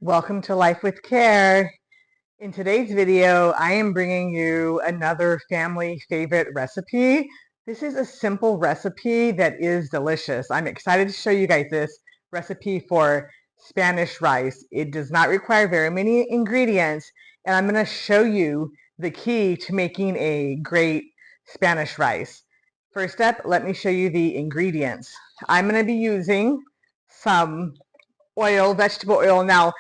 Welcome to Life with Care. In today's video, I am bringing you another family favorite recipe. This is a simple recipe that is delicious. I'm excited to show you guys this recipe for Spanish rice. It does not require very many ingredients, and I'm going to show you the key to making a great Spanish rice. First up, let me show you the ingredients. I'm going to be using some oil, vegetable oil. Now,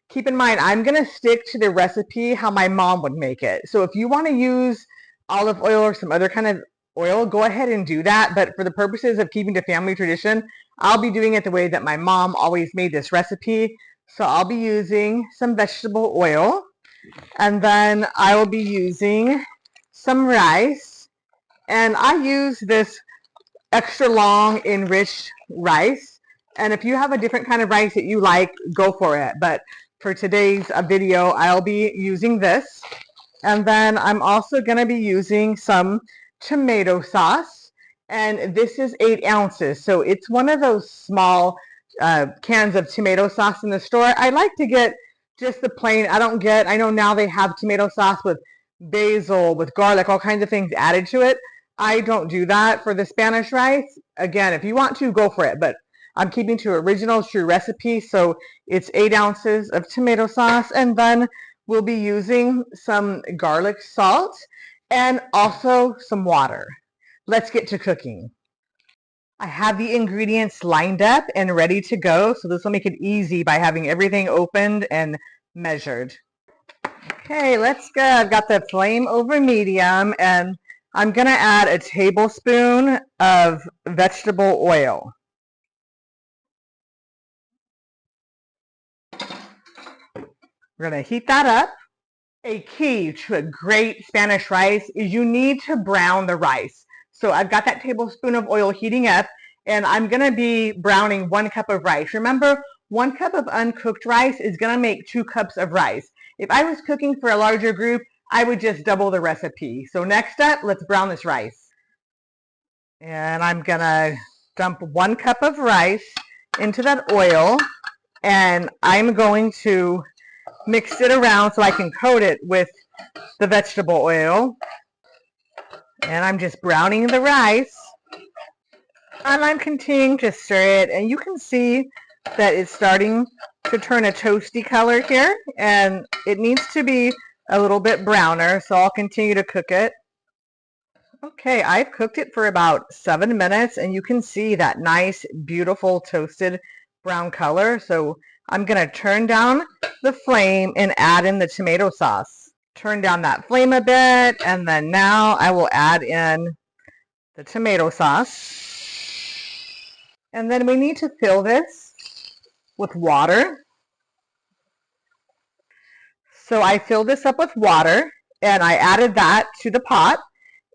keep in mind, I'm going to stick to the recipe how my mom would make it. So if you want to use olive oil or some other kind of oil, go ahead and do that. But for the purposes of keeping to family tradition, I'll be doing it the way that my mom always made this recipe. So I'll be using some vegetable oil, and then I will be using some rice. And I use this extra long enriched rice. And if you have a different kind of rice that you like, go for it. But for today's video, I'll be using this. And then I'm also going to be using some tomato sauce. And this is 8 ounces. So it's one of those small cans of tomato sauce in the store. I like to get just the plain. I know now they have tomato sauce with basil, with garlic, all kinds of things added to it. I don't do that for the Spanish rice. Again, if you want to, go for it. But I'm keeping to original true recipe. So it's 8 ounces of tomato sauce. And then we'll be using some garlic salt and also some water. Let's get to cooking. I have the ingredients lined up and ready to go. So this will make it easy by having everything opened and measured. Okay, let's go. I've got the flame over medium, and I'm going to add a tablespoon of vegetable oil. We're going to heat that up. A key to a great Spanish rice is you need to brown the rice. So I've got that tablespoon of oil heating up, and I'm going to be browning 1 cup of rice. Remember, 1 cup of uncooked rice is going to make 2 cups of rice. If I was cooking for a larger group, I would just double the recipe. So next up, let's brown this rice. And I'm going to dump 1 cup of rice into that oil, and I'm going to mix it around so I can coat it with the vegetable oil. And I'm just browning the rice, and I'm continuing to stir it, and you can see that it's starting to turn a toasty color here, and it needs to be a little bit browner, so I'll continue to cook it. Okay, I've cooked it for about 7 minutes, and you can see that nice, beautiful toasted brown color. So I'm going to turn down the flame and add in the tomato sauce. Turn down that flame a bit, and then now I will add in the tomato sauce. And then we need to fill this with water. So I filled this up with water, and I added that to the pot.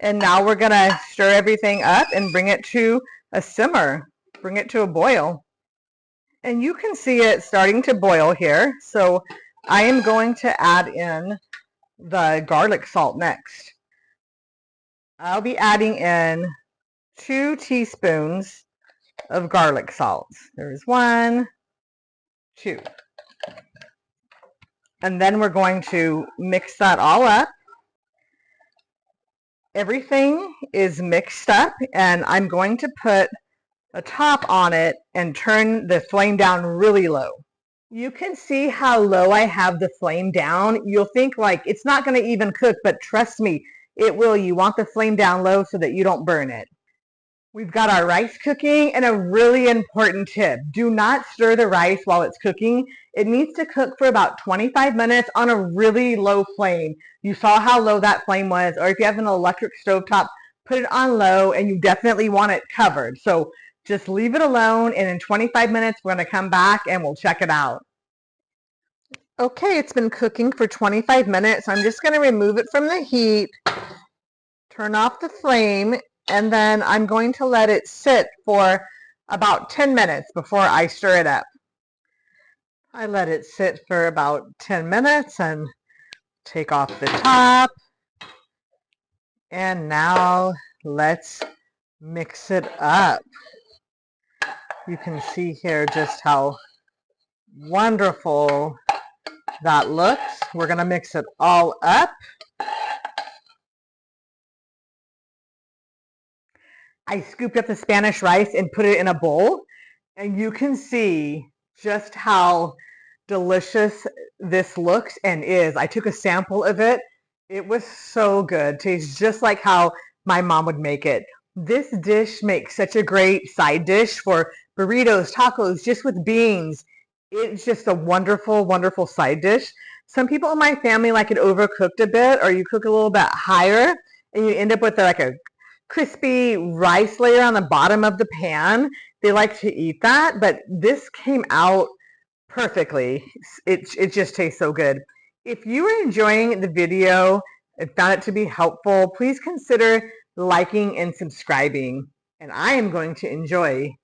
And now we're going to stir everything up and bring it to a simmer, bring it to a boil. And you can see it starting to boil here. So I am going to add in the garlic salt next. I'll be adding in 2 teaspoons of garlic salt. There's 1, 2. And then we're going to mix that all up. Everything is mixed up, and I'm going to put a top on it and turn the flame down really low. You can see how low I have the flame down. You'll think like it's not going to even cook, but trust me, it will. You want the flame down low so that you don't burn it. We've got our rice cooking, and a really important tip: do not stir the rice while it's cooking. It needs to cook for about 25 minutes on a really low flame. You saw how low that flame was, or if you have an electric stovetop, put it on low, and you definitely want it covered. So just leave it alone, and in 25 minutes, we're going to come back and we'll check it out. Okay, it's been cooking for 25 minutes. I'm just going to remove it from the heat, turn off the flame, and then I'm going to let it sit for about 10 minutes before I stir it up. I let it sit for about 10 minutes and take off the top. And now let's mix it up. You can see here just how wonderful that looks. We're going to mix it all up. I scooped up the Spanish rice and put it in a bowl, and you can see just how delicious this looks and is. I took a sample of it. It was so good. Tastes just like how my mom would make it. This dish makes such a great side dish for burritos, tacos, just with beans. It's just a wonderful, wonderful side dish. Some people in my family like it overcooked a bit, or you cook a little bit higher, and you end up with like a crispy rice layer on the bottom of the pan. They like to eat that, but this came out perfectly. It just tastes so good. If you are enjoying the video and found it to be helpful, please consider liking and subscribing. And I am going to enjoy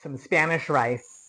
some Spanish rice.